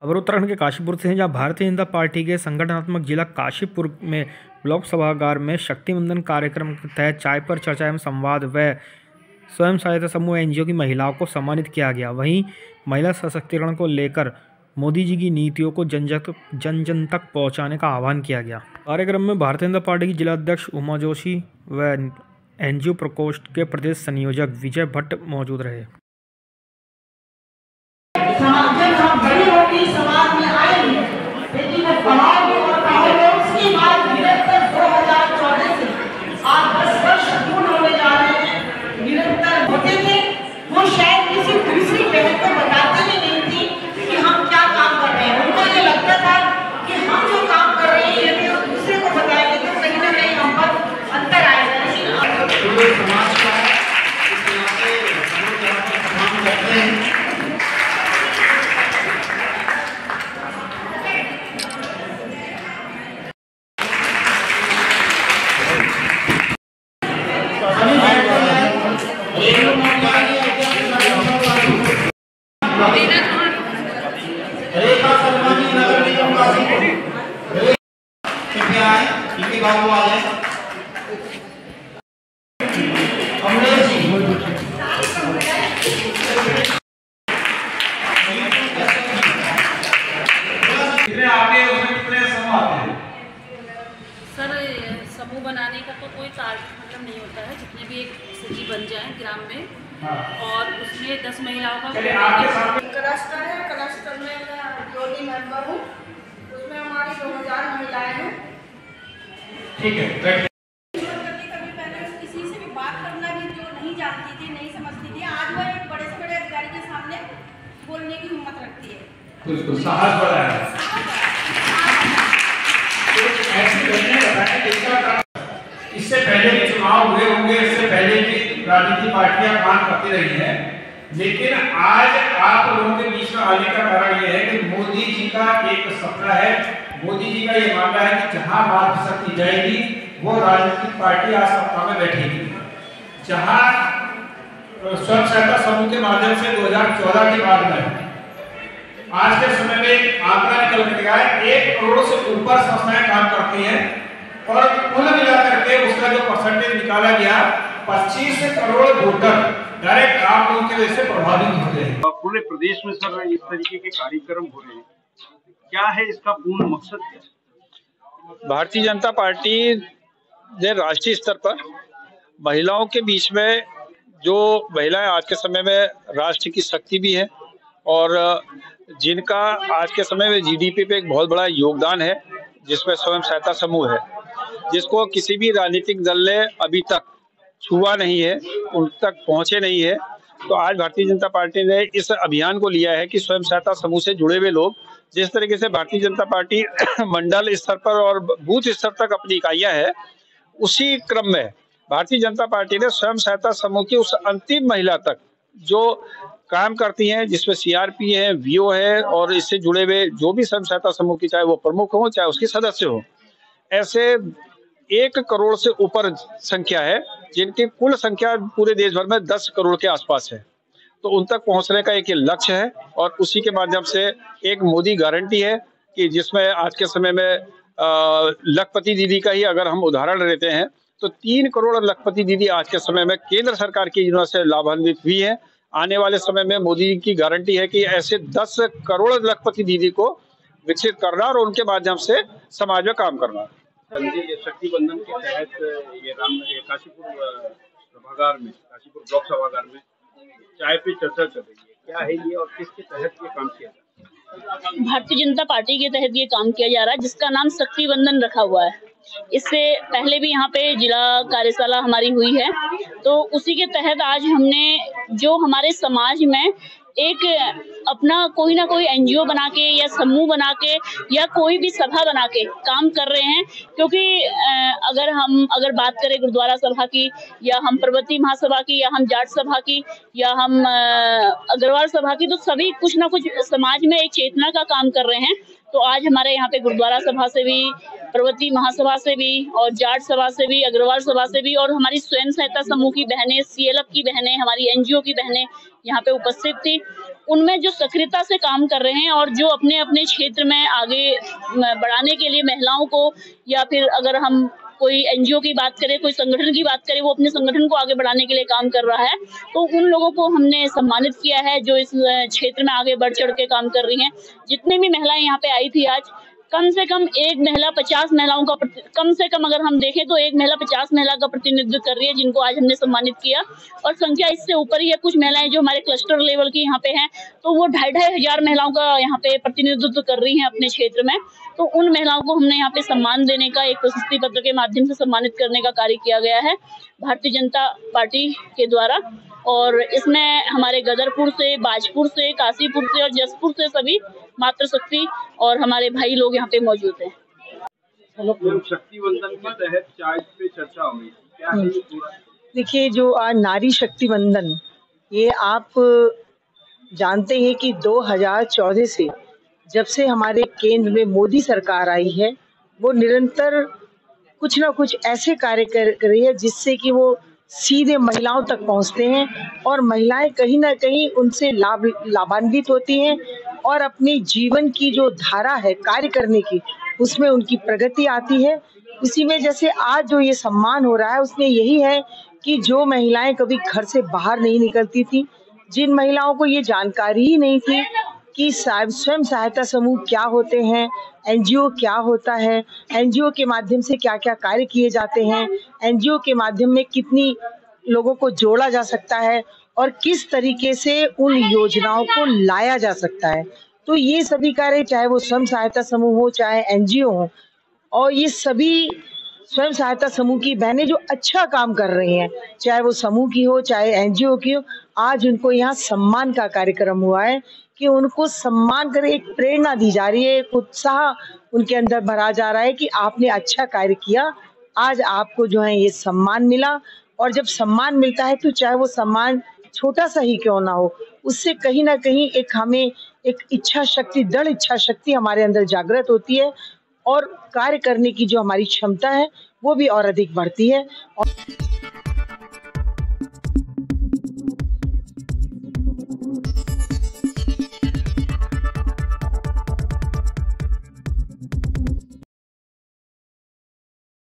खबर उत्तराखंड के काशीपुर से है, जहां भारतीय जनता पार्टी के संगठनात्मक जिला काशीपुर में ब्लॉक सभागार में शक्ति वंदन कार्यक्रम के तहत चाय पर चर्चा एवं संवाद व स्वयं सहायता समूह एनजीओ की महिलाओं को सम्मानित किया गया। वहीं महिला सशक्तिकरण को लेकर मोदी जी की नीतियों को जन जन तक पहुंचाने का आह्वान किया गया। कार्यक्रम में भारतीय जनता पार्टी की जिला अध्यक्ष उमा जोशी व एनजीओ प्रकोष्ठ के प्रदेश संयोजक विजय भट्ट मौजूद रहे। समाज में आएंगे, लेकिन मैं पढ़ाऊंगी और पढ़ाऊंगी उसकी बात निरंतर 2014 से आज 10 वर्ष पूर्ण होने जा रहे हैं। निरंतर होते थे, वो शायद किसी दूसरी बहन को बताते ही नहीं थी कि हम क्या काम कर रहे हैं। उनको ये लगता था कि हम जो काम कर रहे हैं यदि हम दूसरे को बताएंगे तो कहीं ना कहीं हम पर अंतर आएगा। पूरे समाज का काम करते हैं। सर, समूह बनाने का तो कोई मतलब नहीं होता है। जितने भी एक सिटी बन जाए ग्राम में और उसमें 10 महिलाओं का क्लस्टर है। क्लस्टर में मैं जोड़ी मेंबर हूँ, उसमें हमारी 2000 महिलाएं हैं। ठीक है। कभी पहले किसी से भी बात करना भी जो नहीं जानती थी, नहीं समझती थी, आज वो एक बड़े से बड़े अधिकारी के सामने बोलने की हिम्मत रखती है। कुछ साहस बढ़ा है। इससे पहले भी चुनाव हुए होंगे, इससे पहले भी राजनीतिक पार्टियां काम करती रही हैं, लेकिन आज आप लोगों के बीच में आने का कारण यह है कि मोदी जी का एक सपना है। मोदी जी का ये मानना है कि जहां बात शक्ति जाएगी वो राजनीतिक पार्टी आज सत्ता में बैठेगी। जहां स्वयं सहायता समूह के माध्यम से 2014 के बाद में आज के समय में आंकड़ा निकल के गया है 1 करोड़ से ऊपर संस्थाएं काम करती हैं और कुल मिलाकर के उसका जो परसेंटेज निकाला गया 25 करोड़ वोटर डायरेक्ट आप लोगों की वजह से प्रभावित होते हैं। पूरे प्रदेश में सर इस तरीके के कार्यक्रम हो रहे हैं, क्या है इसका पूर्ण मकसद क्या? भारतीय जनता पार्टी ने राष्ट्रीय स्तर पर महिलाओं के बीच में, जो महिलाएं आज के समय में राष्ट्र की शक्ति भी है और जिनका आज के समय में जीडीपी पे एक बहुत बड़ा योगदान है, जिसमें स्वयं सहायता समूह है, जिसको किसी भी राजनीतिक दल ने अभी तक छुआ नहीं है, उन तक पहुंचे नहीं है। तो आज भारतीय जनता पार्टी ने इस अभियान को लिया है कि स्वयं सहायता समूह से जुड़े हुए लोग, जिस तरीके से भारतीय जनता पार्टी मंडल स्तर पर और बूथ स्तर तक अपनी इकाइयां है, उसी क्रम में भारतीय जनता पार्टी ने स्वयं सहायता समूह की उस अंतिम महिला तक जो काम करती हैं, जिसमें सीआरपी है, वीओ है और इससे जुड़े हुए जो भी स्वयं सहायता समूह की, चाहे वो प्रमुख हो चाहे उसके सदस्य हो, ऐसे 1 करोड़ से ऊपर संख्या है, जिनकी कुल संख्या पूरे देश भर में 10 करोड़ के आसपास है। तो उन तक पहुंचने का एक लक्ष्य है और उसी के माध्यम से एक मोदी गारंटी है कि जिसमें आज के समय में लखपति दीदी का ही अगर हम उदाहरण लेते हैं तो 3 करोड़ लखपति दीदी आज के समय में केंद्र सरकार की योजना से लाभान्वित हुई है। आने वाले समय में मोदी की गारंटी है कि ऐसे 10 करोड़ लखपति दीदी को विकसित करना और उनके माध्यम से समाज में काम करना। शक्ति बंधन के तहत ये काशीपुर सभागार में, काशीपुर ब्लॉक सभागार में चाय पे चर्चा चल रही है, क्या है ये और किसके तहत ये काम किया जा रहा है? भारतीय जनता पार्टी के तहत ये काम किया जा रहा है, जिसका नाम शक्ति वंदन रखा हुआ है। इससे पहले भी यहाँ पे जिला कार्यशाला हमारी हुई है, तो उसी के तहत आज हमने जो हमारे समाज में एक अपना कोई ना कोई एनजीओ बना के या समूह बना के या कोई भी सभा बना के काम कर रहे हैं। क्योंकि अगर बात करें गुरुद्वारा सभा की या हम पर्वतीय महासभा की या हम जाट सभा की या हम अग्रवाल सभा की, तो सभी कुछ ना कुछ समाज में एक चेतना का काम कर रहे हैं। तो आज हमारे यहाँ पे गुरुद्वारा सभा से भी, पर्वतीय महासभा से भी और जाट सभा से भी, अग्रवाल सभा से भी और हमारी स्वयं सहायता समूह की बहनें, सीएलएफ की बहनें, हमारी एनजीओ की बहनें यहाँ पे उपस्थित थी उनमें जो सक्रियता से काम कर रहे हैं और जो अपने अपने क्षेत्र में आगे बढ़ाने के लिए महिलाओं को, या फिर अगर हम कोई एनजीओ की बात करें, कोई संगठन की बात करें, वो अपने संगठन को आगे बढ़ाने के लिए काम कर रहा है, तो उन लोगों को हमने सम्मानित किया है जो इस क्षेत्र में आगे बढ़ चढ़ के काम कर रही हैं। जितने भी महिलाएं यहाँ पे आई थी आज, कम से कम एक महिला 50 महिलाओं का, कम से कम अगर हम देखें तो एक महिला 50 महिला का प्रतिनिधित्व कर रही है, जिनको आज हमने सम्मानित किया। और संख्या इससे ऊपर ही है, कुछ महिलाएं जो हमारे क्लस्टर लेवल की यहाँ पे हैं, तो वो 2,500 महिलाओं का यहाँ पे प्रतिनिधित्व कर रही हैं अपने क्षेत्र में। तो उन महिलाओं को हमने यहाँ पे सम्मान देने का, एक प्रशस्ति पत्र के माध्यम से सम्मानित करने का कार्य किया गया है भारतीय जनता पार्टी के द्वारा। और इसमें हमारे गदरपुर से, बाजपुर से, काशीपुर से और जसपुर से सभी मातृशक्ति और हमारे भाई लोग यहाँ पे मौजूद हैं। शक्ति वंदन के तहत चाय पे चर्चा हो रही है, क्या है ये पूरा? देखिए, जो आज नारी शक्ति वंदन, ये आप जानते हैं कि 2014 से जब से हमारे केंद्र में मोदी सरकार आई है, वो निरंतर कुछ ना कुछ ऐसे कार्य कर रही है जिससे कि वो सीधे महिलाओं तक पहुंचते हैं और महिलाएं कहीं ना कहीं उनसे लाभान्वित होती हैं और अपनी जीवन की जो धारा है कार्य करने की, उसमें उनकी प्रगति आती है। इसी में जैसे आज जो ये सम्मान हो रहा है, उसमें यही है कि जो महिलाएं कभी घर से बाहर नहीं निकलती थी, जिन महिलाओं को ये जानकारी ही नहीं थी कि स्वयं सहायता समूह क्या होते हैं, एनजीओ क्या होता है, एनजीओ के माध्यम से क्या क्या कार्य किए जाते हैं, एनजीओ के माध्यम में कितनी लोगों को जोड़ा जा सकता है और किस तरीके से उन योजनाओं को लाया जा सकता है। तो ये सभी कार्य, चाहे वो स्वयं सहायता समूह हो, चाहे एनजीओ हो, और ये सभी स्वयं सहायता समूह की बहनें जो अच्छा काम कर रही हैं, चाहे वो समूह की हो चाहे एनजीओ की हो, आज उनको यहाँ सम्मान का कार्यक्रम हुआ है कि उनको सम्मान कर, एक प्रेरणा दी जा रही है, एक उत्साह उनके अंदर भरा जा रहा है कि आपने अच्छा कार्य किया, आज आपको जो है ये सम्मान मिला। और जब सम्मान मिलता है तो चाहे वो सम्मान छोटा सा ही क्यों ना हो, उससे कहीं ना कहीं एक हमें एक इच्छा शक्ति, दृढ़ इच्छा शक्ति हमारे अंदर जागृत होती है और कार्य करने की जो हमारी क्षमता है वो भी और अधिक बढ़ती है। और